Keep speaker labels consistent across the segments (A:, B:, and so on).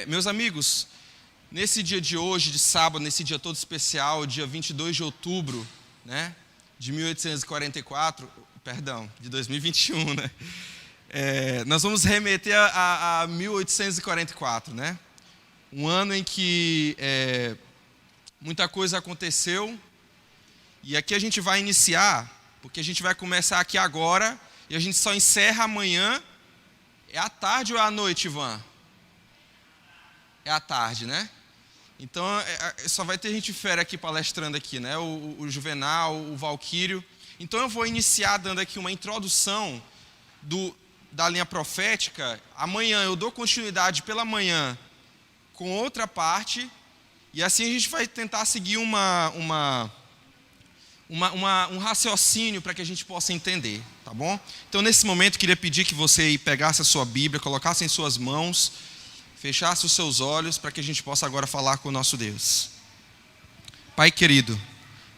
A: Meus amigos, nesse dia de hoje, de sábado, nesse dia todo especial, dia 22 de outubro, né, de 1844, perdão, de 2021, né, nós vamos remeter a 1844, né, um ano em que muita coisa aconteceu, e aqui a gente vai iniciar, porque a gente vai começar aqui agora, e a gente só encerra amanhã. É à tarde ou é à noite, Ivan? É à tarde, né? Então, só vai ter gente fera aqui palestrando aqui, né? O Juvenal, o Valquírio. Então, eu vou iniciar dando aqui uma introdução da linha profética. Amanhã eu dou continuidade pela manhã com outra parte. E assim a gente vai tentar seguir um raciocínio para que a gente possa entender, tá bom? Então, nesse momento, queria pedir que você pegasse a sua Bíblia, colocasse em suas mãos, fechasse os seus olhos para que a gente possa agora falar com o nosso Deus. Pai querido,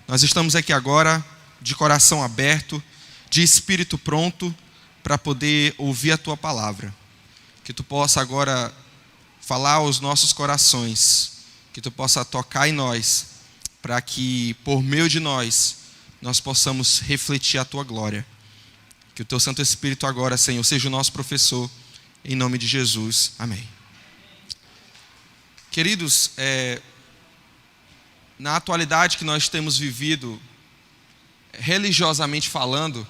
A: nós estamos aqui agora de coração aberto, de espírito pronto para poder ouvir a Tua palavra. Que Tu possa agora falar aos nossos corações, que Tu possa tocar em nós, para que por meio de nós possamos refletir a Tua glória. Que o Teu Santo Espírito agora, Senhor, seja o nosso professor, em nome de Jesus. Amém. Queridos, na atualidade que nós temos vivido, religiosamente falando,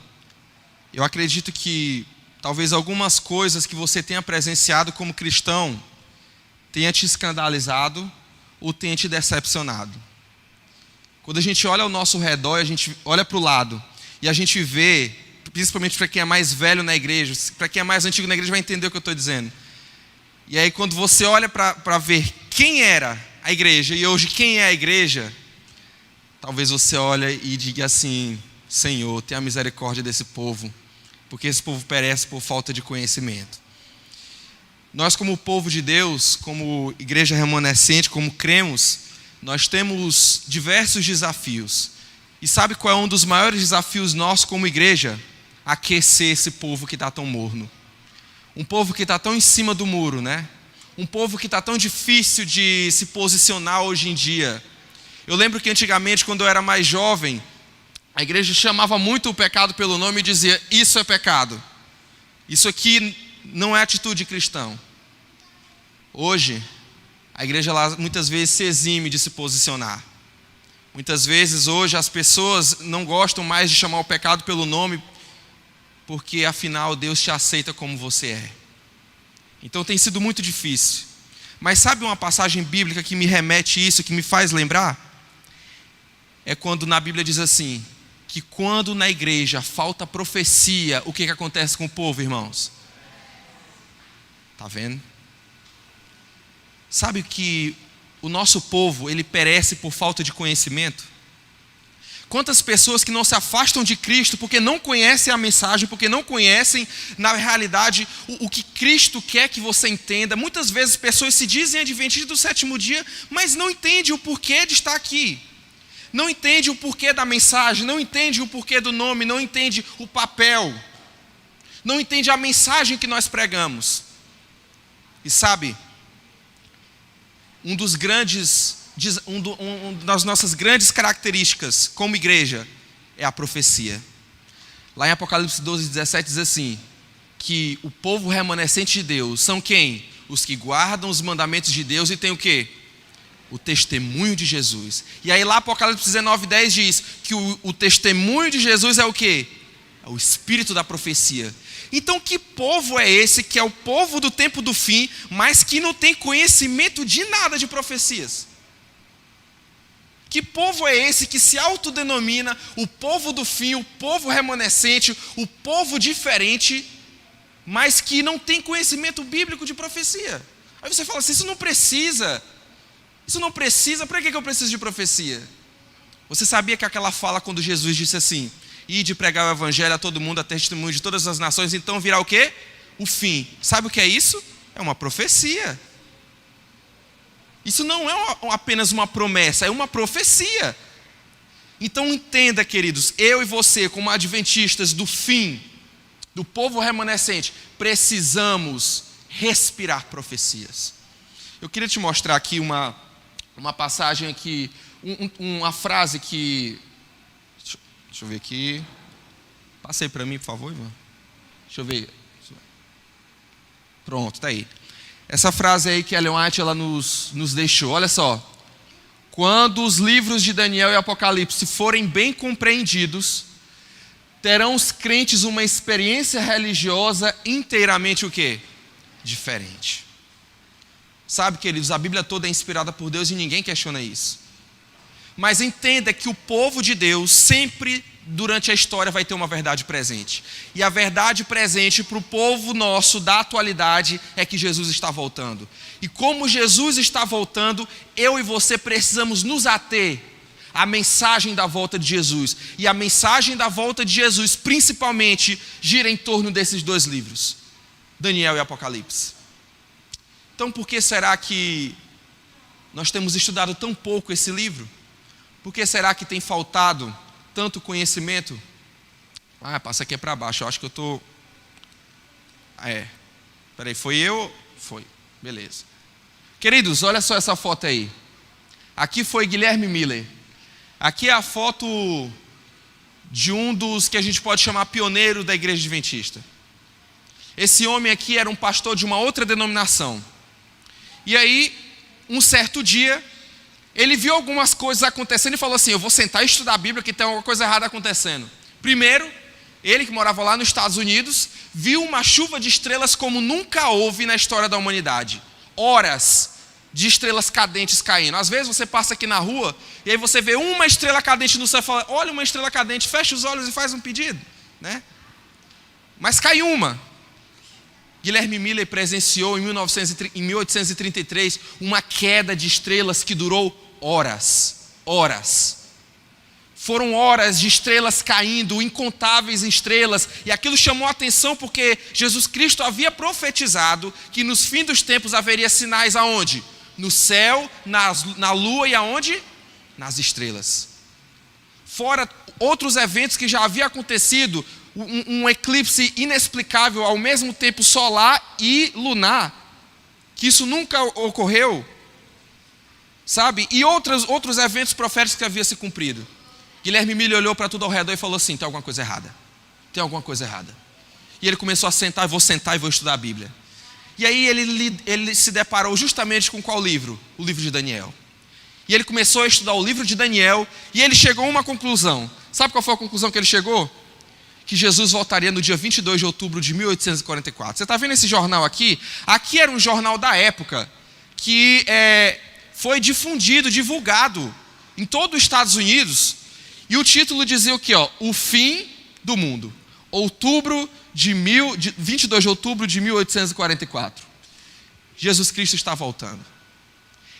A: eu acredito que talvez algumas coisas que você tenha presenciado como cristão tenha te escandalizado ou tenha te decepcionado. Quando a gente olha ao nosso redor, a gente olha para o lado e a gente vê, principalmente para quem é mais velho na igreja, para quem é mais antigo na igreja vai entender o que eu estou dizendo. E aí quando você olha para ver quem era a igreja e hoje quem é a igreja, talvez você olhe e diga assim: Senhor, tenha misericórdia desse povo, porque esse povo perece por falta de conhecimento. Nós, como povo de Deus, como igreja remanescente, como cremos, nós temos diversos desafios. E sabe qual é um dos maiores desafios nossos como igreja? Aquecer esse povo que está tão morno. Um povo que está tão em cima do muro, né? Um povo que está tão difícil de se posicionar hoje em dia. Eu lembro que antigamente, quando eu era mais jovem, a igreja chamava muito o pecado pelo nome e dizia: isso é pecado. Isso aqui não é atitude cristã. Hoje, a igreja muitas vezes se exime de se posicionar. Muitas vezes hoje as pessoas não gostam mais de chamar o pecado pelo nome, porque afinal Deus te aceita como você é. Então tem sido muito difícil. Mas sabe uma passagem bíblica que me remete isso, que me faz lembrar? É quando na Bíblia diz assim, que quando na igreja falta profecia, o que acontece com o povo, irmãos? Tá vendo? Sabe que o nosso povo, ele perece por falta de conhecimento? Quantas pessoas que não se afastam de Cristo porque não conhecem a mensagem, porque não conhecem, na realidade, o que Cristo quer que você entenda. Muitas vezes pessoas se dizem adventistas do sétimo dia, mas não entendem o porquê de estar aqui. Não entendem o porquê da mensagem, não entendem o porquê do nome, não entendem o papel. Não entendem a mensagem que nós pregamos. E sabe, uma das nossas grandes características como igreja é a profecia. Lá em Apocalipse 12:17 diz assim, que o povo remanescente de Deus são quem? Os que guardam os mandamentos de Deus e tem o quê? O testemunho de Jesus. E aí lá Apocalipse 19:10 diz que o testemunho de Jesus é o quê? É o espírito da profecia. Então que povo é esse que é o povo do tempo do fim, mas que não tem conhecimento de nada de profecias? Que povo é esse que se autodenomina o povo do fim, o povo remanescente, o povo diferente, mas que não tem conhecimento bíblico de profecia? Aí você fala assim, isso não precisa, para que eu preciso de profecia? Você sabia que aquela fala quando Jesus disse assim, ide pregar o evangelho a todo mundo, a testemunho de todas as nações, então virá o quê? O fim. Sabe o que é isso? É uma profecia. Isso não é apenas uma promessa, é uma profecia. Então entenda, queridos, eu e você, como adventistas do fim, do povo remanescente, precisamos respirar profecias. Eu queria te mostrar aqui uma passagem aqui, uma frase que... Deixa eu ver aqui. Passei para mim, por favor, irmão. Deixa eu ver. Pronto, está aí. Essa frase aí que Ellen White ela nos deixou. Olha só. Quando os livros de Daniel e Apocalipse forem bem compreendidos, terão os crentes uma experiência religiosa inteiramente o quê? Diferente. Sabe, queridos, a Bíblia toda é inspirada por Deus e ninguém questiona isso. Mas entenda que o povo de Deus sempre, durante a história, vai ter uma verdade presente. E a verdade presente para o povo nosso da atualidade é que Jesus está voltando. E como Jesus está voltando, eu e você precisamos nos ater à mensagem da volta de Jesus. E a mensagem da volta de Jesus, principalmente, gira em torno desses dois livros, Daniel e Apocalipse. Então, por que será que nós temos estudado tão pouco esse livro? Por que será que tem faltado tanto conhecimento? Passa aqui para baixo, eu acho que eu estou... Peraí, foi eu? Foi, beleza. Queridos, olha só essa foto aí. Aqui foi Guilherme Miller. Aqui é a foto de um dos que a gente pode chamar pioneiro da Igreja Adventista. Esse homem aqui era um pastor de uma outra denominação. E aí, um certo dia, ele viu algumas coisas acontecendo e falou assim: eu vou sentar e estudar a Bíblia, que tem alguma coisa errada acontecendo. Primeiro, ele que morava lá nos Estados Unidos, viu uma chuva de estrelas como nunca houve na história da humanidade. Horas de estrelas cadentes caindo. Às vezes você passa aqui na rua e aí você vê uma estrela cadente no céu e fala: olha uma estrela cadente, fecha os olhos e faz um pedido, né? Mas cai uma. Guilherme Miller presenciou em 1833 uma queda de estrelas que durou horas. Foram horas de estrelas caindo, incontáveis estrelas, e aquilo chamou a atenção porque Jesus Cristo havia profetizado que nos fins dos tempos haveria sinais aonde? No céu, na lua e aonde? Nas estrelas. Fora outros eventos que já haviam acontecido, um eclipse inexplicável, ao mesmo tempo solar e lunar, que isso nunca ocorreu, sabe? E outros eventos proféticos que haviam se cumprido. Guilherme Miller olhou para tudo ao redor e falou assim: tem alguma coisa errada, tem alguma coisa errada. E ele começou a sentar e vou estudar a Bíblia. E aí ele se deparou justamente com qual livro? O livro de Daniel. E ele começou a estudar o livro de Daniel e ele chegou a uma conclusão. Sabe qual foi a conclusão que ele chegou? Que Jesus voltaria no dia 22 de outubro de 1844. Você está vendo esse jornal aqui? Aqui era um jornal da época que foi divulgado em todo os Estados Unidos. E o título dizia o quê? O fim do mundo. 22 de outubro de 1844. Jesus Cristo está voltando.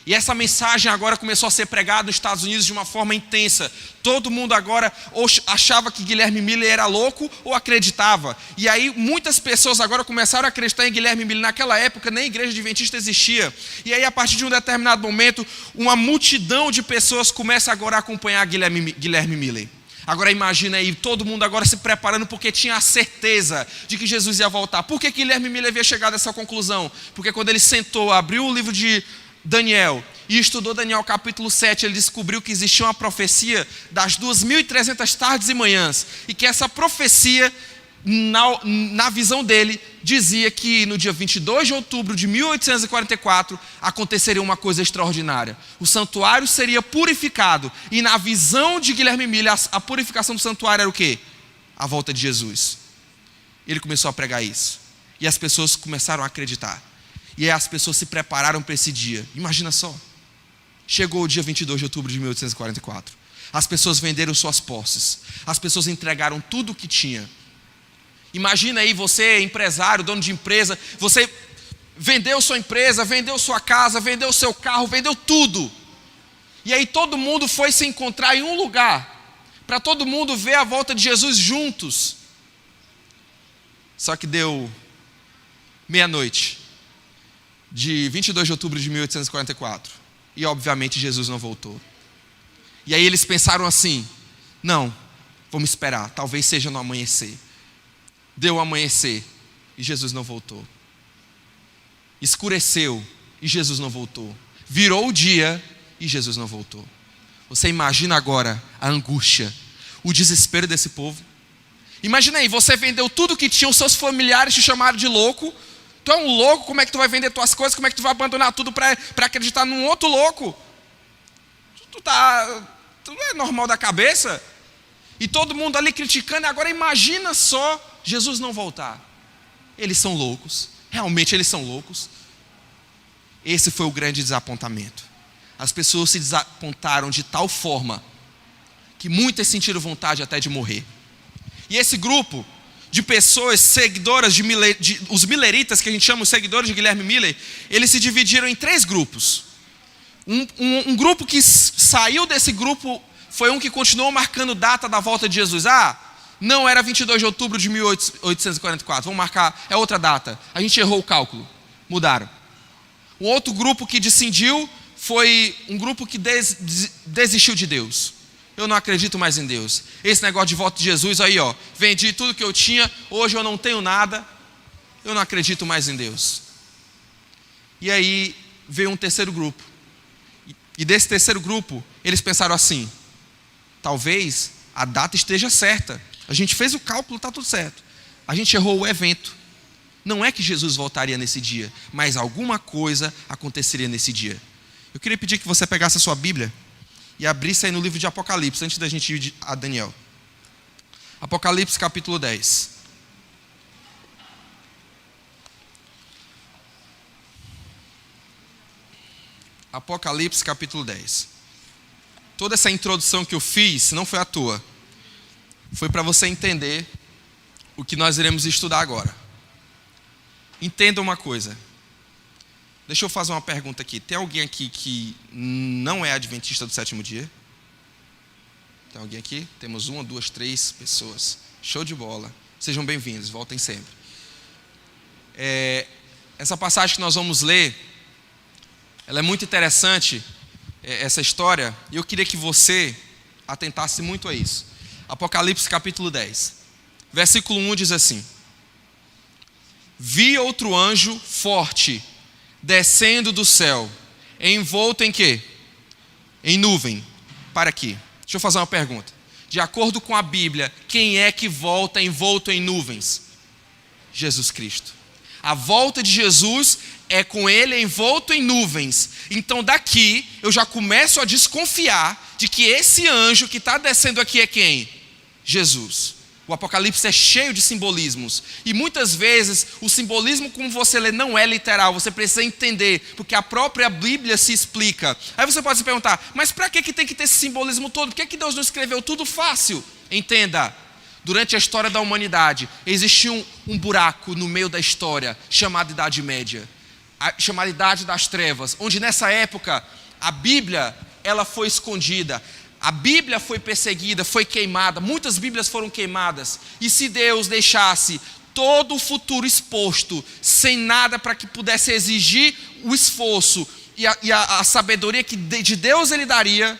A: E essa mensagem agora começou a ser pregada nos Estados Unidos de uma forma intensa. Todo mundo agora ou achava que Guilherme Miller era louco ou acreditava. E aí muitas pessoas agora começaram a acreditar em Guilherme Miller. Naquela época nem a Igreja Adventista existia. E aí a partir de um determinado momento, uma multidão de pessoas começa agora a acompanhar Guilherme Miller. Agora imagina aí, todo mundo agora se preparando porque tinha a certeza de que Jesus ia voltar. Por que Guilherme Miller havia chegado a essa conclusão? Porque quando ele sentou, abriu o livro de Daniel e estudou Daniel capítulo 7, ele descobriu que existia uma profecia das 2.300 tardes e manhãs, e que essa profecia, na visão dele, dizia que no dia 22 de outubro de 1844 aconteceria uma coisa extraordinária. O santuário seria purificado, e na visão de Guilherme Miller, a purificação do santuário era o quê? A volta de Jesus. Ele começou a pregar isso, e as pessoas começaram a acreditar. E aí as pessoas se prepararam para esse dia. Imagina só. Chegou o dia 22 de outubro de 1844. As pessoas venderam suas posses. As pessoas entregaram tudo o que tinha. Imagina aí você, empresário, dono de empresa. Você vendeu sua empresa, vendeu sua casa, vendeu seu carro, vendeu tudo. E aí todo mundo foi se encontrar em um lugar. Para todo mundo ver a volta de Jesus juntos. Só que deu meia-noite de 22 de outubro de 1844. E obviamente Jesus não voltou. E aí eles pensaram assim: não, vamos esperar, talvez seja no amanhecer. Deu o amanhecer e Jesus não voltou. Escureceu e Jesus não voltou. Virou o dia e Jesus não voltou. Você imagina agora a angústia, o desespero desse povo? Imagina aí, você vendeu tudo que tinha, os seus familiares te chamaram de louco. Tu é um louco, como é que tu vai vender tuas coisas? Como é que tu vai abandonar tudo para acreditar num outro louco? Tu não é normal da cabeça? E todo mundo ali criticando. Agora imagina só Jesus não voltar. Eles são loucos, realmente eles são loucos. Esse foi o grande desapontamento. As pessoas se desapontaram de tal forma que muitas sentiram vontade até de morrer. E esse grupo de pessoas seguidoras os milleritas, que a gente chama os seguidores de Guilherme Miller, eles se dividiram em 3 grupos. Um grupo que saiu desse grupo foi um que continuou marcando data da volta de Jesus. Não era 22 de outubro de 1844, vamos marcar, é outra data. A gente errou o cálculo, mudaram. Um outro grupo que descendiu foi um grupo que desistiu de Deus. Eu não acredito mais em Deus. Esse negócio de volta de Jesus, aí vendi tudo que eu tinha, hoje eu não tenho nada, eu não acredito mais em Deus. E aí veio um terceiro grupo. E desse terceiro grupo, eles pensaram assim: talvez a data esteja certa. A gente fez o cálculo, está tudo certo. A gente errou o evento. Não é que Jesus voltaria nesse dia, mas alguma coisa aconteceria nesse dia. Eu queria pedir que você pegasse a sua Bíblia e abrisse aí no livro de Apocalipse, antes da gente ir a Daniel. Apocalipse capítulo 10. Apocalipse capítulo 10. Toda essa introdução que eu fiz não foi à toa. Foi para você entender o que nós iremos estudar agora. Entenda uma coisa. Deixa eu fazer uma pergunta aqui. Tem alguém aqui que não é adventista do sétimo dia? Tem alguém aqui? Temos 1, 2, 3 pessoas. Show de bola. Sejam bem-vindos, voltem sempre. Essa passagem que nós vamos ler, ela é muito interessante, essa história, e eu queria que você atentasse muito a isso. Apocalipse capítulo 10. Versículo 1 diz assim: vi outro anjo forte descendo do céu, envolto em quê? Em nuvem. Para aqui. Deixa eu fazer uma pergunta. De acordo com a Bíblia, quem é que volta envolto em nuvens? Jesus Cristo. A volta de Jesus é com ele envolto em nuvens. Então daqui eu já começo a desconfiar de que esse anjo que está descendo aqui é quem? Jesus. O Apocalipse é cheio de simbolismos. E muitas vezes o simbolismo, como você lê, não é literal. Você precisa entender, porque a própria Bíblia se explica. Aí você pode se perguntar: mas para que tem que ter esse simbolismo todo? Por que Deus não escreveu tudo fácil? Entenda, durante a história da humanidade, existiu um buraco no meio da história, chamado Idade Média. Chamada Idade das Trevas. Onde nessa época, a Bíblia, ela foi escondida. A Bíblia foi perseguida, foi queimada, muitas Bíblias foram queimadas. E se Deus deixasse todo o futuro exposto, sem nada para que pudesse exigir o esforço e a sabedoria que de Deus ele daria,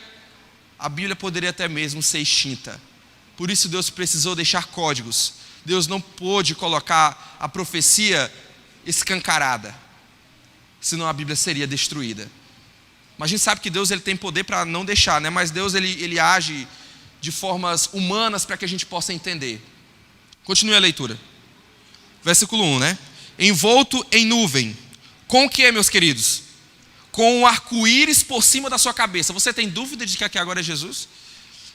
A: a Bíblia poderia até mesmo ser extinta. Por isso Deus precisou deixar códigos. Deus não pôde colocar a profecia escancarada, senão a Bíblia seria destruída. Mas a gente sabe que Deus ele tem poder para não deixar, né? Mas Deus ele age de formas humanas para que a gente possa entender. Continue a leitura. Versículo 1, né? Envolto em nuvem. Com o que, meus queridos? Com um arco-íris por cima da sua cabeça. Você tem dúvida de que aqui agora é Jesus?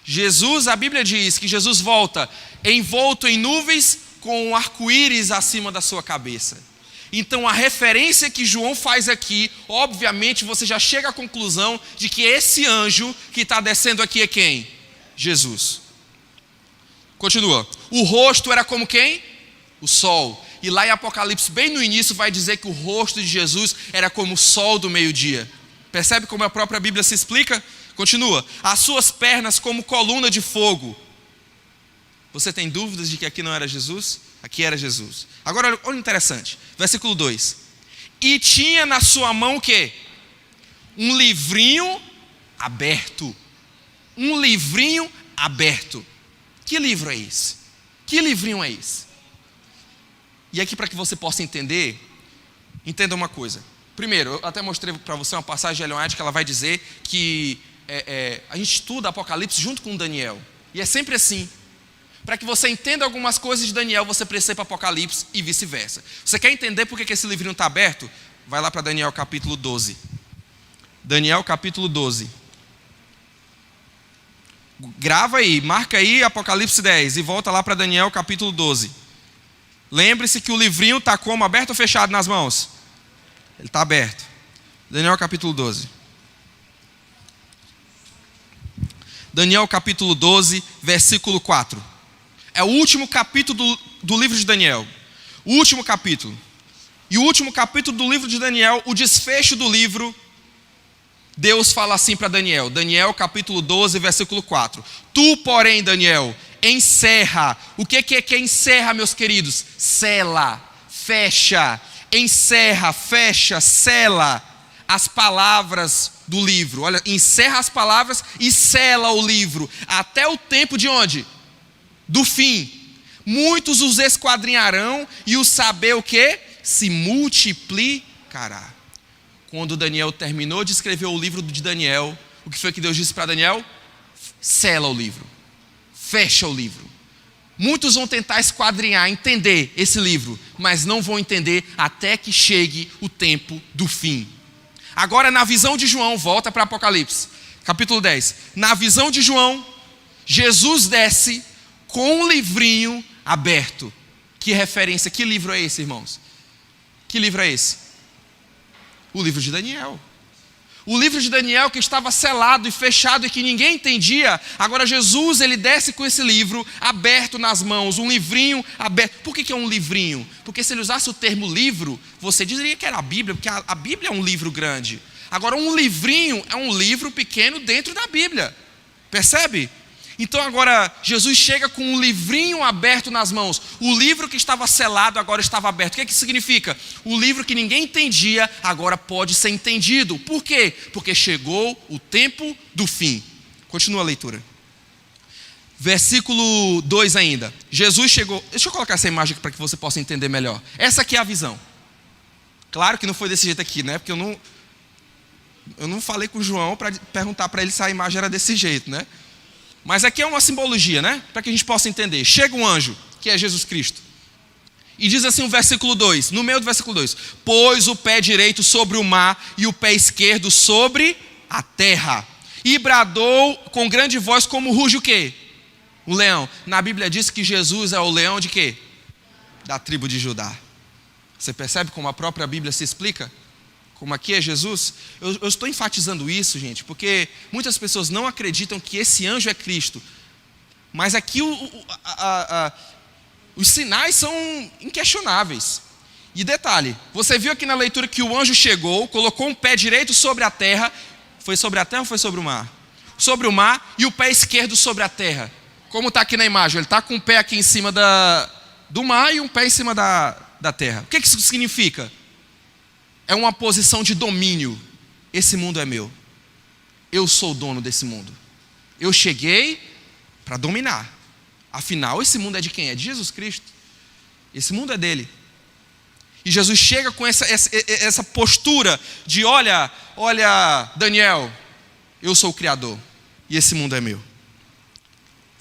A: Jesus, a Bíblia diz que Jesus volta envolto em nuvens com um arco-íris acima da sua cabeça. Então a referência que João faz aqui, obviamente você já chega à conclusão de que esse anjo que está descendo aqui é quem? Jesus. Continua. O rosto era como quem? O sol. E lá em Apocalipse, bem no início, vai dizer que o rosto de Jesus era como o sol do meio-dia. Percebe como a própria Bíblia se explica? Continua. As suas pernas como coluna de fogo. Você tem dúvidas de que aqui não era Jesus? Aqui era Jesus. Agora, olha interessante. Versículo 2. E tinha na sua mão o quê? Um livrinho aberto. Um livrinho aberto. Que livro é esse? Que livrinho é esse? E aqui, para que você possa entender, entenda uma coisa. Primeiro, eu até mostrei para você uma passagem de Ellen White que ela vai dizer que a gente estuda Apocalipse junto com Daniel. E é sempre assim. Para que você entenda algumas coisas de Daniel, você precisa ir para Apocalipse e vice-versa. Você quer entender por que esse livrinho está aberto? Vai lá para Daniel capítulo 12. Daniel capítulo 12. Grava aí, marca aí Apocalipse 10 e volta lá para Daniel capítulo 12. Lembre-se que o livrinho está como? Aberto ou fechado nas mãos? Ele está aberto. Daniel capítulo 12. Daniel capítulo 12, versículo 4. É o último capítulo do livro de Daniel. O último capítulo. E o último capítulo do livro de Daniel, o desfecho do livro, Deus fala assim para Daniel. Daniel capítulo 12, versículo 4. Tu, porém, Daniel, encerra. O que é encerra, meus queridos? Sela, fecha, encerra, fecha, sela as palavras do livro. Olha, encerra as palavras e sela o livro. Até o tempo de onde? Do fim. Muitos os esquadrinharão e o saber o quê? Se multiplicará. Quando Daniel terminou de escrever o livro de Daniel, o que foi que Deus disse para Daniel? Sela o livro. Fecha o livro. Muitos vão tentar esquadrinhar, entender esse livro, mas não vão entender até que chegue o tempo do fim. Agora, na visão de João, volta para Apocalipse, capítulo 10. Na visão de João, Jesus desce com um livrinho aberto. Que referência, que livro é esse, irmãos? Que livro é esse? O livro de Daniel. O livro de Daniel que estava selado e fechado e que ninguém entendia. Agora Jesus, ele desce com esse livro aberto nas mãos, um livrinho aberto. Por que é um livrinho? Porque se ele usasse o termo livro, você diria que era a Bíblia, porque a Bíblia é um livro grande. Agora um livrinho é um livro pequeno dentro da Bíblia. Percebe? Então agora Jesus chega com um livrinho aberto nas mãos. O livro que estava selado agora estava aberto. O que significa? O livro que ninguém entendia agora pode ser entendido. Por quê? Porque chegou o tempo do fim. Continua a leitura. Versículo 2 ainda. Jesus chegou... Deixa eu colocar essa imagem aqui para que você possa entender melhor. Essa aqui é a visão. Claro que não foi desse jeito aqui, né? Porque eu não falei com o João para perguntar para ele se a imagem era desse jeito, né? Mas aqui é uma simbologia, né? Para que a gente possa entender. Chega um anjo, que é Jesus Cristo. E diz assim o versículo 2, no meio do versículo 2. Pôs o pé direito sobre o mar e o pé esquerdo sobre a terra. E bradou com grande voz como ruge o quê? O leão. Na Bíblia diz que Jesus é o leão de quê? Da tribo de Judá. Você percebe como a própria Bíblia se explica? Como aqui é Jesus? Eu estou enfatizando isso, gente, porque muitas pessoas não acreditam que esse anjo é Cristo. Mas aqui os sinais são inquestionáveis. E detalhe, você viu aqui na leitura que o anjo chegou, colocou um pé direito sobre a terra. Foi sobre a terra ou foi sobre o mar? Sobre o mar e o pé esquerdo sobre a terra. Como está aqui na imagem, ele está com um pé aqui em cima do mar e um pé em cima da terra. O que isso significa? É uma posição de domínio. Esse mundo é meu. Eu sou o dono desse mundo. Eu cheguei para dominar. Afinal, esse mundo é de quem? É de Jesus Cristo. Esse mundo é dele. E Jesus chega com essa postura de olha, Daniel, eu sou o Criador. E esse mundo é meu.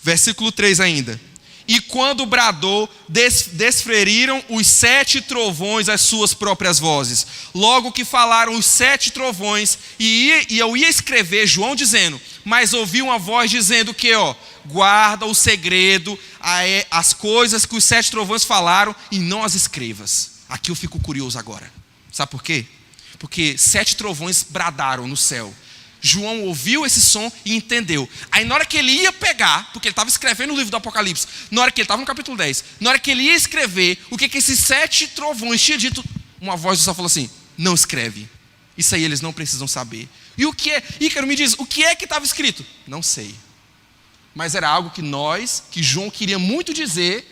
A: Versículo 3 ainda. E quando bradou, desferiram os 7 trovões as suas próprias vozes. Logo que falaram os 7 trovões, e eu ia escrever, João dizendo, mas ouvi uma voz dizendo que, guarda o segredo, as coisas que os 7 trovões falaram, e não as escrevas. Aqui eu fico curioso agora. Sabe por quê? Porque 7 trovões bradaram no céu. João ouviu esse som e entendeu. Aí na hora que ele ia pegar, porque ele estava escrevendo o livro do Apocalipse, na hora que ele estava no capítulo 10, na hora que ele ia escrever, o que esses 7 trovões tinham dito, uma voz do céu falou assim, não escreve. Isso aí eles não precisam saber. E o que é? Ícaro, me diz, o que é que estava escrito? Não sei. Mas era algo que João queria muito dizer,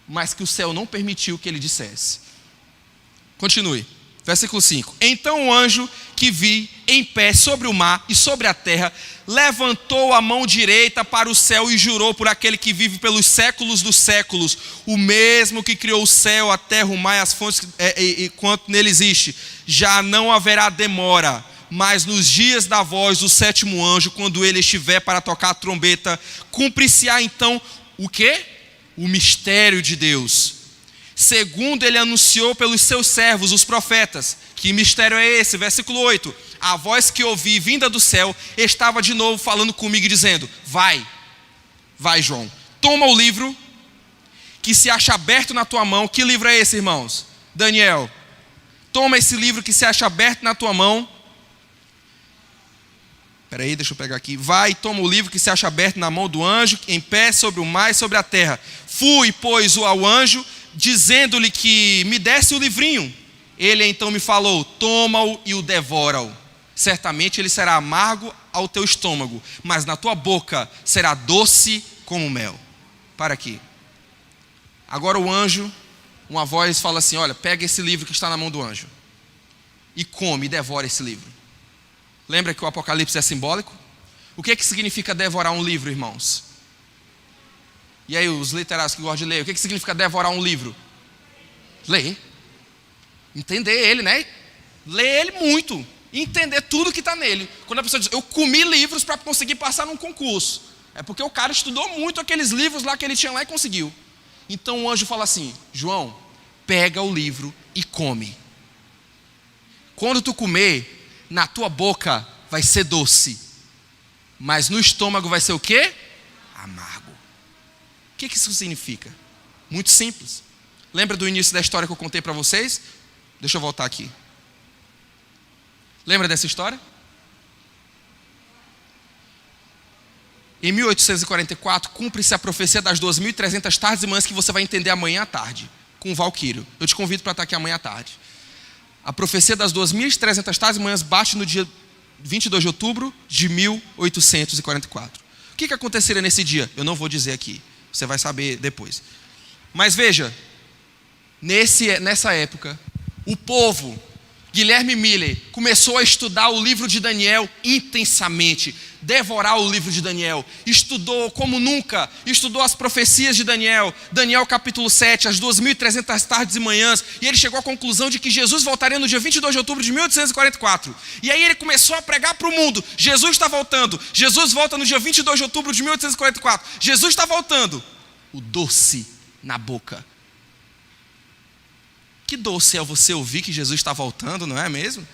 A: mas que o céu não permitiu que ele dissesse. Continue. Versículo 5. Então o anjo que vi em pé sobre o mar e sobre a terra, levantou a mão direita para o céu e jurou por aquele que vive pelos séculos dos séculos, o mesmo que criou o céu, a terra, o mar e as fontes, e quanto nele existe, já não haverá demora, mas nos dias da voz do sétimo anjo, quando ele estiver para tocar a trombeta, cumprir-se-á então o quê? O mistério de Deus, segundo ele anunciou pelos seus servos, os profetas. Que mistério é esse? Versículo 8. A voz que ouvi vinda do céu estava de novo falando comigo e dizendo: vai, João, toma o livro que se acha aberto na tua mão. Que livro é esse, irmãos? Daniel. Toma esse livro que se acha aberto na tua mão. Espera aí, deixa eu pegar aqui. Vai e toma o livro que se acha aberto na mão do anjo, em pé sobre o mar e sobre a terra. Fui, pois, ao anjo, dizendo-lhe que me desse o livrinho. Ele então me falou: toma-o e o devora-o. Certamente ele será amargo ao teu estômago, mas na tua boca será doce como mel. Para aqui. Agora o anjo, uma voz fala assim: olha, pega esse livro que está na mão do anjo e come, devora esse livro. Lembra que o Apocalipse é simbólico? O que significa devorar um livro, irmãos? E aí os literatos que gostam de ler, o que significa devorar um livro? Ler. Entender ele, né? Ler ele muito. Entender tudo que está nele. Quando a pessoa diz: eu comi livros para conseguir passar num concurso, é porque o cara estudou muito aqueles livros lá que ele tinha lá e conseguiu. Então o anjo fala assim: João, pega o livro e come. Quando tu comer, na tua boca vai ser doce, mas no estômago vai ser o quê? Amargo. O que isso significa? Muito simples. Lembra do início da história que eu contei para vocês? Deixa eu voltar aqui. Lembra dessa história? Em 1844, cumpre-se a profecia das 2.300 tardes e manhãs, que você vai entender amanhã à tarde, com o Valquírio. Eu te convido para estar aqui amanhã à tarde. A profecia das 2.300 tardes e manhãs bate no dia 22 de outubro de 1844. O que aconteceria nesse dia? Eu não vou dizer aqui, você vai saber depois. Mas veja, nessa época, o povo, Guilherme Miller, começou a estudar o livro de Daniel intensamente, devorar o livro de Daniel, estudou como nunca, estudou as profecias de Daniel, Daniel capítulo 7, as 2.300 tardes e manhãs, e ele chegou à conclusão de que Jesus voltaria no dia 22 de outubro de 1844, e aí ele começou a pregar para o mundo: Jesus está voltando, Jesus volta no dia 22 de outubro de 1844, Jesus está voltando. O doce na boca. Que doce é você ouvir que Jesus está voltando, não é mesmo?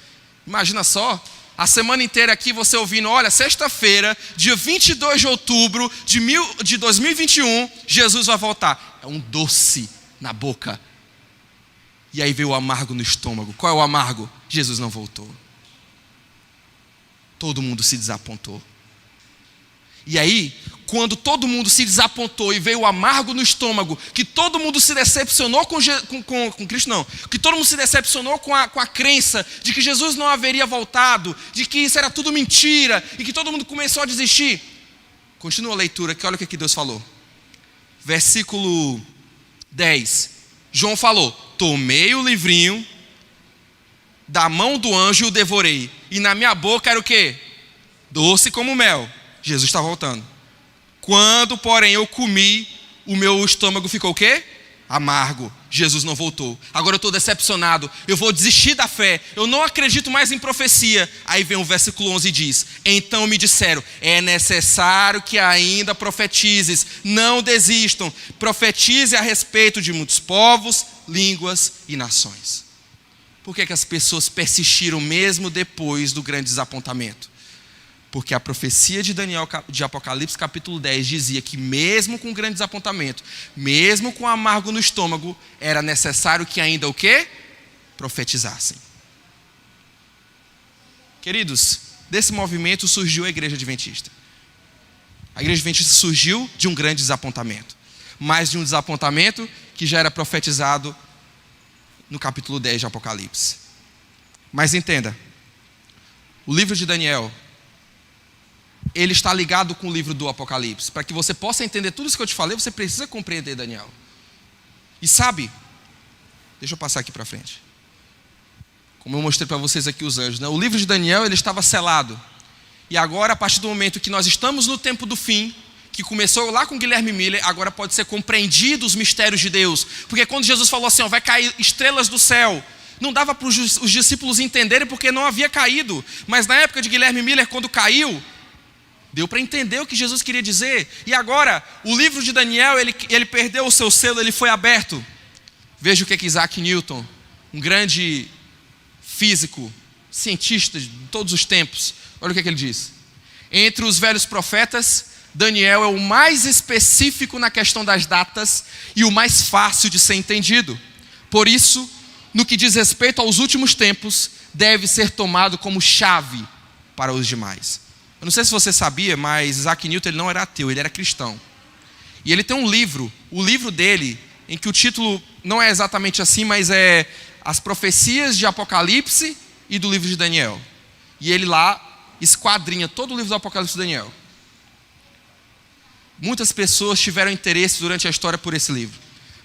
A: Imagina só, a semana inteira aqui você ouvindo: olha, sexta-feira, dia 22 de outubro de 2021, Jesus vai voltar. É um doce na boca. E aí veio o amargo no estômago. Qual é o amargo? Jesus não voltou. Todo mundo se desapontou. E aí, quando todo mundo se desapontou e veio o amargo no estômago, que todo mundo se decepcionou com Cristo, não, que todo mundo se decepcionou com a crença de que Jesus não haveria voltado, de que isso era tudo mentira, e que todo mundo começou a desistir. Continua a leitura, que olha o que Deus falou. Versículo 10. João falou: tomei o livrinho da mão do anjo e o devorei, e na minha boca era o quê? Doce como mel. Jesus está voltando. Quando, porém, eu comi, o meu estômago ficou o quê? Amargo. Jesus não voltou. Agora eu estou decepcionado. Eu vou desistir da fé. Eu não acredito mais em profecia. Aí vem o versículo 11 e diz: então me disseram: é necessário que ainda profetizes. Não desistam. Profetize a respeito de muitos povos, línguas e nações. Por que as pessoas persistiram mesmo depois do grande desapontamento? Porque a profecia de Daniel, de Apocalipse capítulo 10, dizia que mesmo com grande desapontamento, mesmo com amargo no estômago, era necessário que ainda o quê? Profetizassem. Queridos, desse movimento surgiu a Igreja Adventista. A Igreja Adventista surgiu de um grande desapontamento, mas de um desapontamento que já era profetizado no capítulo 10 de Apocalipse. Mas entenda, o livro de Daniel, ele está ligado com o livro do Apocalipse. Para que você possa entender tudo isso que eu te falei, você precisa compreender Daniel. E sabe, deixa eu passar aqui para frente. Como eu mostrei para vocês aqui os anjos, né? O livro de Daniel, ele estava selado. E agora, a partir do momento que nós estamos no tempo do fim, que começou lá com Guilherme Miller, agora pode ser compreendido os mistérios de Deus. Porque quando Jesus falou assim: vai cair estrelas do céu, Não dava para os discípulos entenderem porque não havia caído. Mas na época de Guilherme Miller, quando caiu, deu para entender o que Jesus queria dizer. E agora, o livro de Daniel, ele perdeu o seu selo, ele foi aberto. Veja o que Isaac Newton, um grande físico, cientista de todos os tempos, olha o que ele diz. Entre os velhos profetas, Daniel é o mais específico na questão das datas e o mais fácil de ser entendido. Por isso, no que diz respeito aos últimos tempos, deve ser tomado como chave para os demais. Eu não sei se você sabia, mas Isaac Newton ele não era ateu, ele era cristão. E ele tem um livro, o livro dele, em que o título não é exatamente assim, mas é As Profecias de Apocalipse e do livro de Daniel. E ele lá esquadrinha todo o livro do Apocalipse de Daniel. Muitas pessoas tiveram interesse durante a história por esse livro.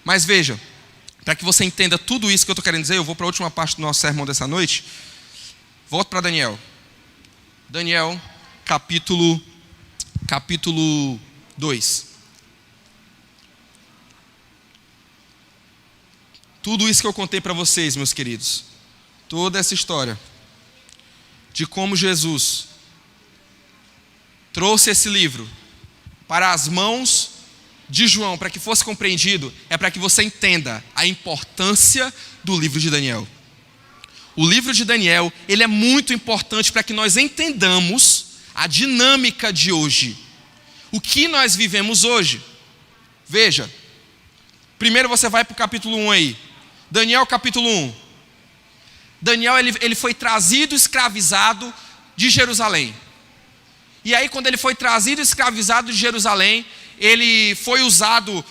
A: Mas veja, para que você entenda tudo isso que eu estou querendo dizer, eu vou para a última parte do nosso sermão dessa noite. Volto para Daniel. Daniel, capítulo 2. Tudo isso que eu contei para vocês, meus queridos, toda essa história de como Jesus trouxe esse livro para as mãos de João, para que fosse compreendido, é para que você entenda a importância do livro de Daniel. O livro de Daniel, ele é muito importante para que nós entendamos a dinâmica de hoje. O que nós vivemos hoje. Veja, primeiro você vai para o capítulo 1 aí. Daniel capítulo 1. Daniel ele foi trazido escravizado de Jerusalém. E aí quando ele foi trazido escravizado de Jerusalém, ele foi usado,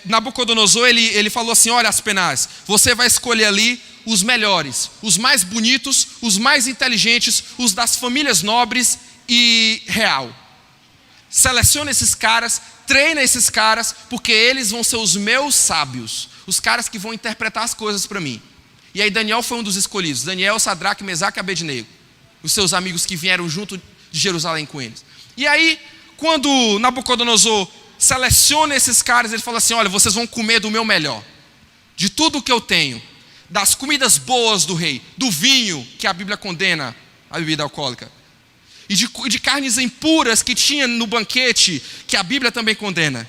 A: Nabucodonosor ele falou assim, olha Aspenaz, você vai escolher ali os melhores, os mais bonitos, os mais inteligentes, os das famílias nobres e real. Seleciona esses caras, treina esses caras, porque eles vão ser os meus sábios, os caras que vão interpretar as coisas para mim. E aí Daniel foi um dos escolhidos, Daniel, Sadraque, Mesaque e Abednego, os seus amigos que vieram junto de Jerusalém com eles. E aí, quando Nabucodonosor seleciona esses caras, ele fala assim, olha, vocês vão comer do meu melhor, de tudo que eu tenho, das comidas boas do rei, do vinho, que a Bíblia condena, a bebida alcoólica, e de carnes impuras que tinha no banquete, que a Bíblia também condena.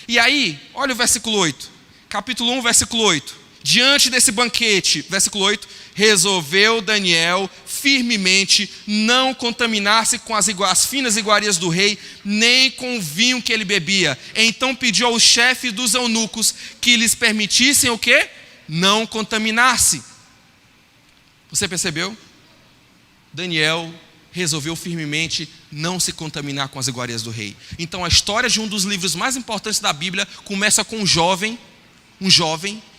A: E aí, olha o versículo 8, capítulo 1, versículo 8. Diante desse banquete, versículo 8, resolveu Daniel firmemente não contaminar-se com as finas iguarias do rei, nem com o vinho que ele bebia. Então pediu ao chefe dos eunucos que lhes permitissem o quê? Não contaminar-se. Você percebeu? Daniel resolveu firmemente não se contaminar com as iguarias do rei. Então a história de um dos livros mais importantes da Bíblia começa com um jovem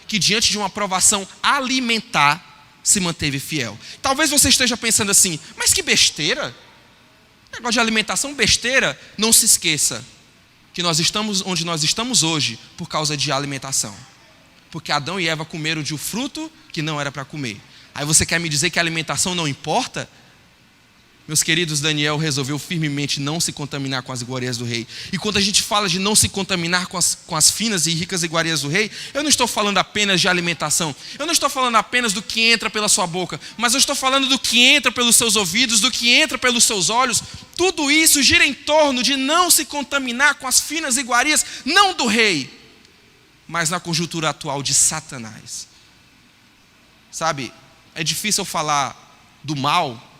A: que diante de uma provação alimentar se manteve fiel. Talvez você esteja pensando assim, mas que besteira, negócio de alimentação, besteira. Não se esqueça que nós estamos onde nós estamos hoje por causa de alimentação, porque Adão e Eva comeram de um fruto que não era para comer. Aí você quer me dizer que a alimentação não importa? Meus queridos, Daniel resolveu firmemente não se contaminar com as iguarias do rei. E quando a gente fala de não se contaminar com as finas e ricas iguarias do rei, eu não estou falando apenas de alimentação. Eu não estou falando apenas do que entra pela sua boca, mas eu estou falando do que entra pelos seus ouvidos, do que entra pelos seus olhos. Tudo isso gira em torno de não se contaminar com as finas iguarias, não do rei, mas na conjuntura atual de Satanás. Sabe, é difícil falar do mal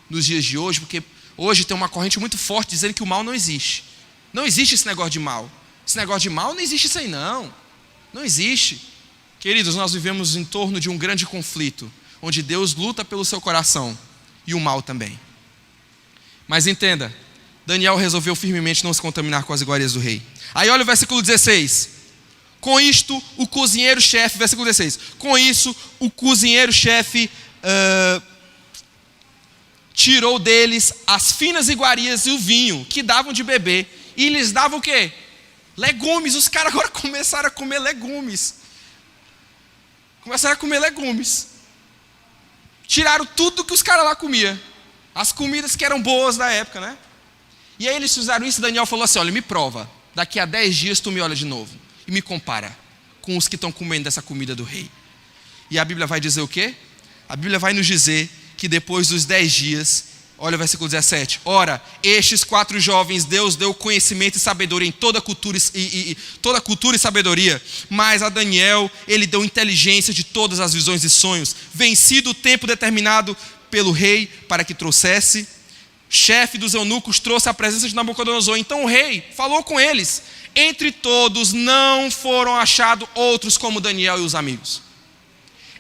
A: nos dias de hoje, porque hoje tem uma corrente muito forte dizendo que o mal não existe. Não existe esse negócio de mal. Esse negócio de mal não existe isso aí não. Não existe. Queridos, nós vivemos em torno de um grande conflito, onde Deus luta pelo seu coração e o mal também. Mas entenda, Daniel resolveu firmemente não se contaminar com as iguarias do rei. Aí olha o versículo 16. Com isto, o cozinheiro-chefe, versículo 16. Com isso, o cozinheiro-chefe tirou deles as finas iguarias e o vinho que davam de beber e lhes dava o quê? Legumes. Os caras agora começaram a comer legumes. Tiraram tudo que os caras lá comiam. As comidas que eram boas da época, né? E aí eles fizeram isso e Daniel falou assim, olha, me prova. Daqui a 10 dias tu me olha de novo e me compara com os que estão comendo dessa comida do rei. E a Bíblia vai dizer o quê? A Bíblia vai nos dizer que depois dos 10 dias, olha o versículo 17. Ora, estes 4 jovens Deus deu conhecimento e sabedoria em toda cultura toda cultura e sabedoria. Mas a Daniel, ele deu inteligência de todas as visões e sonhos. Vencido o tempo determinado pelo rei para que trouxesse, chefe dos eunucos trouxe a presença de Nabucodonosor. Então o rei falou com eles. Entre todos não foram achados outros como Daniel e os amigos.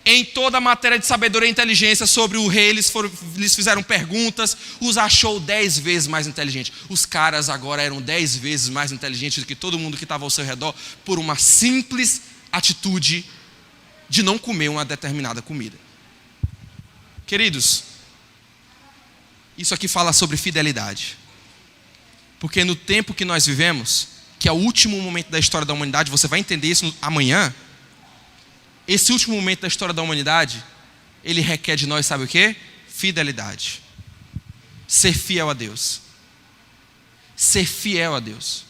A: Em toda a matéria de sabedoria e inteligência sobre o rei, lhes fizeram perguntas, os achou 10 vezes mais inteligentes. Os caras agora eram 10 vezes mais inteligentes do que todo mundo que estava ao seu redor, por uma simples atitude de não comer uma determinada comida. Queridos, isso aqui fala sobre fidelidade. Porque no tempo que nós vivemos, que é o último momento da história da humanidade, você vai entender isso amanhã. Esse último momento da história da humanidade, ele requer de nós, sabe o quê? Fidelidade. Ser fiel a Deus. Ser fiel a Deus.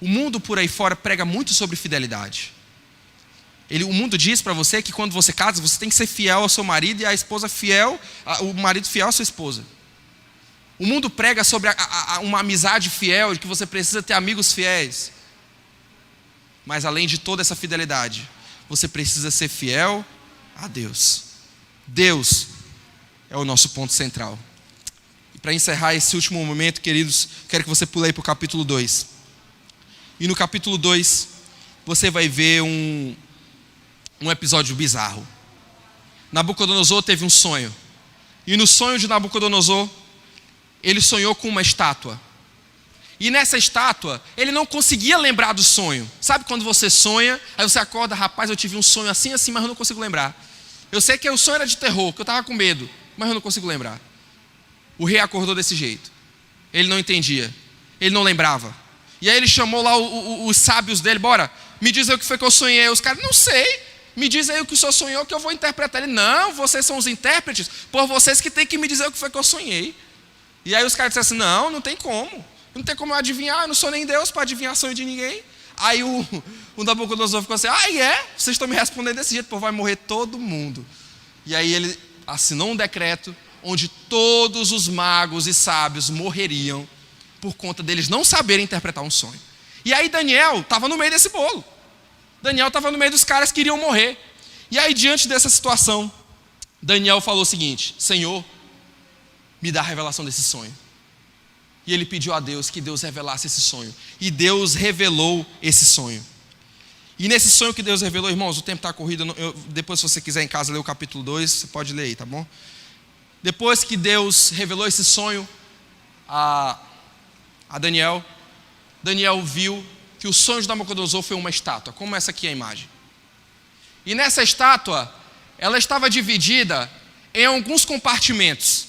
A: O mundo por aí fora prega muito sobre fidelidade. O mundo diz para você que quando você casa, você tem que ser fiel ao seu marido e a esposa fiel, o marido fiel à sua esposa. O mundo prega sobre uma amizade fiel, de que você precisa ter amigos fiéis. Mas além de toda essa fidelidade, você precisa ser fiel a Deus. Deus é o nosso ponto central. E para encerrar esse último momento, queridos, quero que você pule aí para o capítulo 2. E no capítulo 2, você vai ver um episódio bizarro. Nabucodonosor teve um sonho. E no sonho de Nabucodonosor, ele sonhou com uma estátua. E nessa estátua, ele não conseguia lembrar do sonho. Sabe quando você sonha, aí você acorda, rapaz, eu tive um sonho assim, mas eu não consigo lembrar. Eu sei que o sonho era de terror, que eu estava com medo, mas eu não consigo lembrar. O rei acordou desse jeito. Ele não entendia, ele não lembrava. E aí ele chamou lá os sábios dele, bora, me diz aí o que foi que eu sonhei. Os caras, não sei, me diz aí o que o senhor sonhou que eu vou interpretar. Ele, não, vocês são os intérpretes, por vocês que tem que me dizer o que foi que eu sonhei. E aí os caras disseram assim, não tem como. Não tem como eu adivinhar, eu não sou nem Deus para adivinhar sonho de ninguém. Aí o Nabucodonosor ficou assim, vocês estão me respondendo desse jeito, pô, vai morrer todo mundo. E aí ele assinou um decreto onde todos os magos e sábios morreriam por conta deles não saberem interpretar um sonho. E aí Daniel estava no meio desse bolo. Daniel estava no meio dos caras que iriam morrer. E aí diante dessa situação, Daniel falou o seguinte, Senhor, me dá a revelação desse sonho. E ele pediu a Deus que Deus revelasse esse sonho. E Deus revelou esse sonho. E nesse sonho que Deus revelou, irmãos, o tempo está corrido. Depois, se você quiser em casa ler o capítulo 2, você pode ler aí, tá bom? Depois que Deus revelou esse sonho a Daniel, Daniel viu que o sonho de Nabucodonosor foi uma estátua, como essa aqui é a imagem. E nessa estátua, ela estava dividida em alguns compartimentos.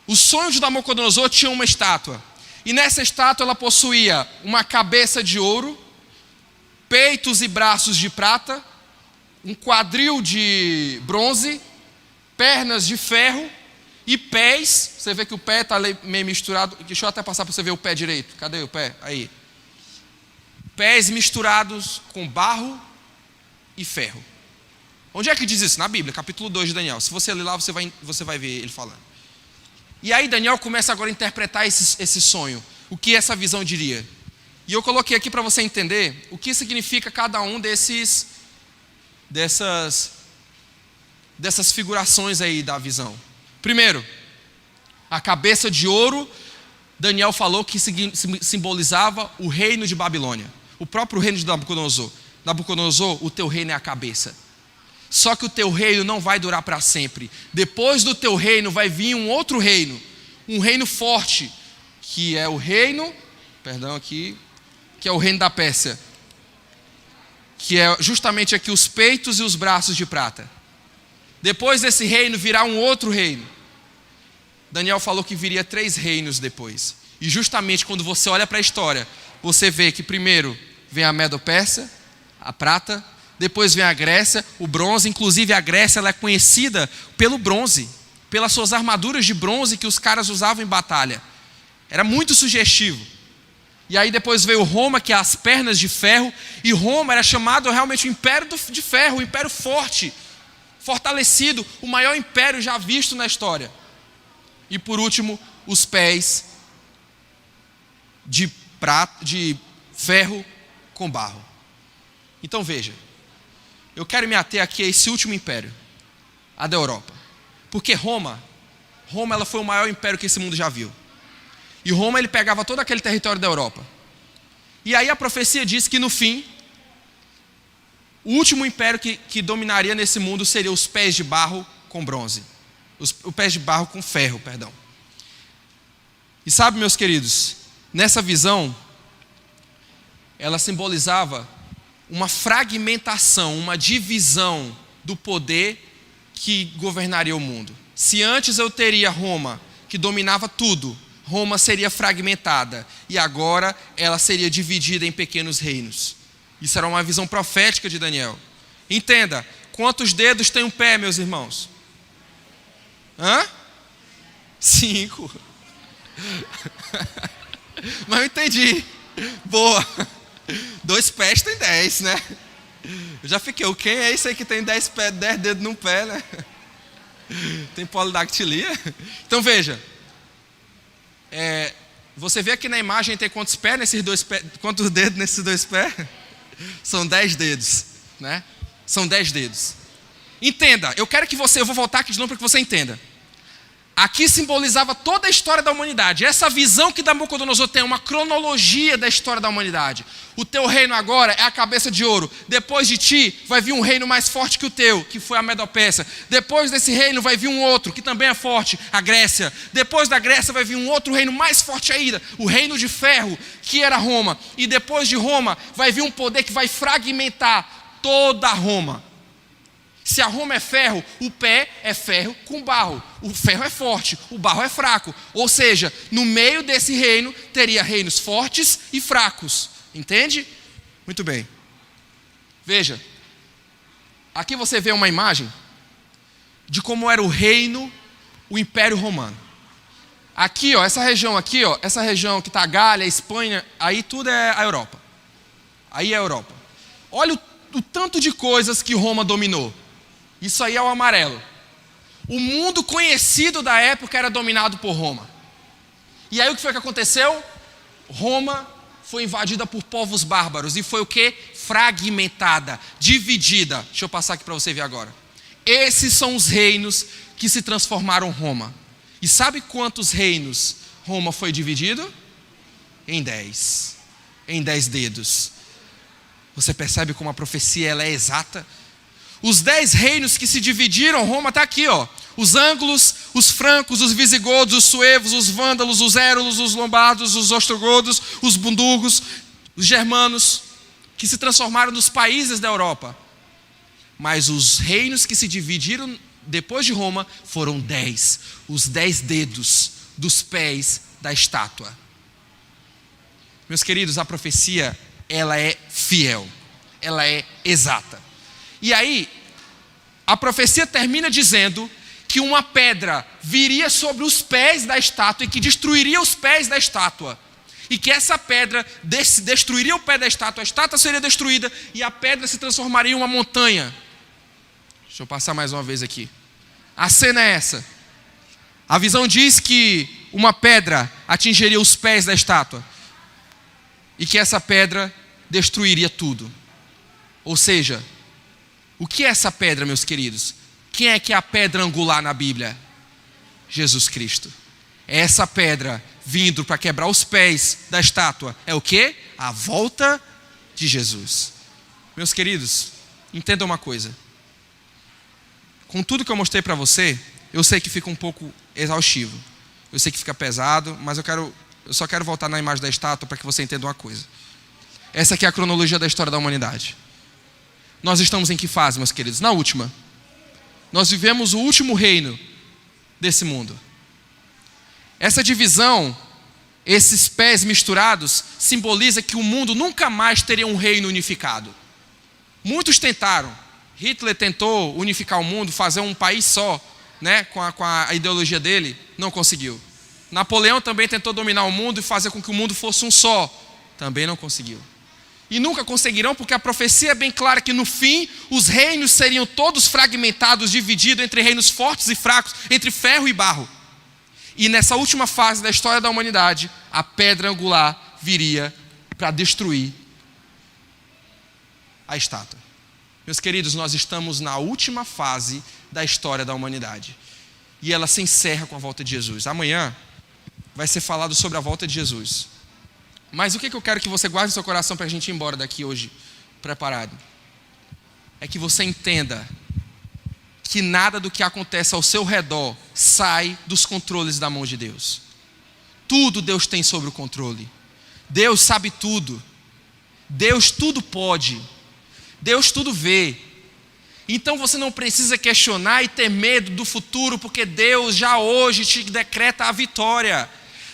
A: O sonho de Nabucodonosor tinha uma estátua. E nessa estátua ela possuía uma cabeça de ouro, peitos e braços de prata, um quadril de bronze, pernas de ferro e pés. Você vê que o pé está meio misturado. Deixa eu até passar para você ver o pé direito. Cadê o pé? Aí. Pés misturados com barro e ferro. Onde é que diz isso? Na Bíblia, capítulo 2 de Daniel. Se você ler lá, você vai ver ele falando. E aí Daniel começa agora a interpretar esse sonho. O que essa visão diria. E eu coloquei aqui para você entender o que significa cada um dessas figurações aí da visão. Primeiro, a cabeça de ouro, Daniel falou que simbolizava o reino de Babilônia. O próprio reino de Nabucodonosor. Nabucodonosor, o teu reino é a cabeça. Só que o teu reino não vai durar para sempre. Depois do teu reino vai vir um outro reino. Um reino forte. Que é o reino, que é o reino da Pérsia. Que é justamente aqui os peitos e os braços de prata. Depois desse reino virá um outro reino. Daniel falou que viria 3 reinos depois. E justamente quando você olha para a história, você vê que primeiro vem a Medo-Pérsia, a prata. Depois vem a Grécia, o bronze. Inclusive a Grécia ela é conhecida pelo bronze, pelas suas armaduras de bronze que os caras usavam em batalha. Era muito sugestivo. E aí depois veio Roma, que é as pernas de ferro. E Roma era chamado realmente o império de ferro, o império forte, fortalecido, o maior império já visto na história. E por último, os pés de ferro com barro. Então veja, eu quero me ater aqui a esse último império, a da Europa. Porque Roma ela foi o maior império que esse mundo já viu. E Roma ele pegava todo aquele território da Europa. E aí a profecia diz que no fim, o último império que dominaria nesse mundo seria os pés de barro com bronze. Os pés de barro com ferro, perdão. E sabe, meus queridos, nessa visão, ela simbolizava uma fragmentação, uma divisão do poder que governaria o mundo. Se antes eu teria Roma, que dominava tudo, Roma seria fragmentada. E agora ela seria dividida em pequenos reinos. Isso era uma visão profética de Daniel. Entenda, quantos dedos tem um pé, meus irmãos? 5. Mas eu entendi. Boa. 2 pés tem 10, né? Eu já fiquei, quem é esse aí que tem 10 dedos num pé, né? Tem polidactilia? Então veja. Você vê aqui na imagem tem quantos pés nesses 2 pés? Quantos dedos nesses 2 pés? São 10 dedos, né? São 10 dedos. Entenda, eu vou voltar aqui de novo para que você entenda. Aqui simbolizava toda a história da humanidade. Essa visão que Nabucodonosor tem é uma cronologia da história da humanidade. O teu reino agora é a cabeça de ouro. Depois de ti vai vir um reino mais forte que o teu, que foi a Medo-Pérsia. Depois desse reino vai vir um outro, que também é forte, a Grécia. Depois da Grécia vai vir um outro reino mais forte ainda, o reino de ferro, que era Roma. E depois de Roma vai vir um poder que vai fragmentar toda Roma. Se a Roma é ferro, o pé é ferro com barro. O ferro é forte, o barro é fraco. Ou seja, no meio desse reino, teria reinos fortes e fracos. Entende? Muito bem. Veja. Aqui você vê uma imagem de como era o reino, o Império Romano. Aqui, essa região que está a Gália, a Espanha, aí tudo é a Europa. Aí é a Europa. Olha o tanto de coisas que Roma dominou. Isso aí é o amarelo. O mundo conhecido da época era dominado por Roma. E aí o que foi que aconteceu? Roma foi invadida por povos bárbaros. E foi o quê? Fragmentada, dividida. Deixa eu passar aqui para você ver agora. Esses são os reinos que se transformaram em Roma. E sabe quantos reinos Roma foi dividido? Em 10. Em 10 dedos. Você percebe como a profecia ela é exata? Os 10 reinos que se dividiram, Roma está aqui, os ângulos, os francos, os visigodos, os suevos, os vândalos, os érulos, os lombardos, os ostrogodos, os bundugos, os germanos, que se transformaram nos países da Europa. Mas os reinos que se dividiram depois de Roma foram 10, os 10 dedos dos pés da estátua. Meus queridos, a profecia, ela é fiel, ela é exata. E aí, a profecia termina dizendo que uma pedra viria sobre os pés da estátua e que destruiria os pés da estátua. E que essa pedra destruiria o pé da estátua, a estátua seria destruída e a pedra se transformaria em uma montanha. Deixa eu passar mais uma vez aqui. A cena é essa. A visão diz que uma pedra atingiria os pés da estátua e que essa pedra destruiria tudo. Ou seja, o que é essa pedra, meus queridos? Quem é que é a pedra angular na Bíblia? Jesus Cristo. É essa pedra vindo para quebrar os pés da estátua. É o quê? A volta de Jesus. Meus queridos, entendam uma coisa. Com tudo que eu mostrei para você, eu sei que fica um pouco exaustivo. Eu sei que fica pesado, mas eu só quero voltar na imagem da estátua para que você entenda uma coisa. Essa aqui é a cronologia da história da humanidade. Nós estamos em que fase, meus queridos? Na última. Nós vivemos o último reino desse mundo. Essa divisão, esses pés misturados, simboliza que o mundo nunca mais teria um reino unificado. Muitos tentaram. Hitler tentou unificar o mundo, fazer um país só, né, com a ideologia dele, não conseguiu. Napoleão também tentou dominar o mundo e fazer com que o mundo fosse um só, Também não conseguiu. E nunca conseguirão, porque a profecia é bem clara que no fim os reinos seriam todos fragmentados, divididos entre reinos fortes e fracos, entre ferro e barro. E nessa última fase da história da humanidade, a pedra angular viria para destruir a estátua. Meus queridos, nós estamos na última fase da história da humanidade. E ela se encerra com a volta de Jesus. Amanhã vai ser falado sobre a volta de Jesus. Mas o que eu quero que você guarde no seu coração para a gente ir embora daqui hoje preparado? É que você entenda que nada do que acontece ao seu redor sai dos controles da mão de Deus. Tudo Deus tem sob o controle. Deus sabe tudo. Deus tudo pode. Deus tudo vê. Então você não precisa questionar e ter medo do futuro, porque Deus já hoje te decreta a vitória.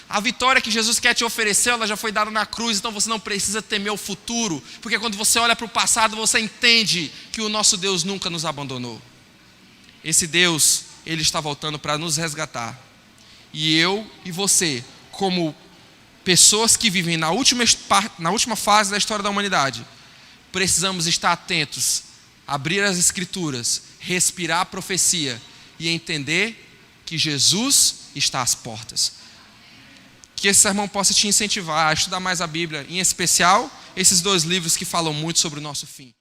A: A vitória que Jesus quer te oferecer, ela já foi dada na cruz, então você não precisa temer o futuro, porque quando você olha para o passado, você entende que o nosso Deus nunca nos abandonou. Esse Deus, Ele está voltando para nos resgatar. E eu e você, como pessoas que vivem na última fase da história da humanidade, precisamos estar atentos, abrir as Escrituras, respirar a profecia e entender que Jesus está às portas. Que esse sermão possa te incentivar a estudar mais a Bíblia, em especial esses 2 livros que falam muito sobre o nosso fim.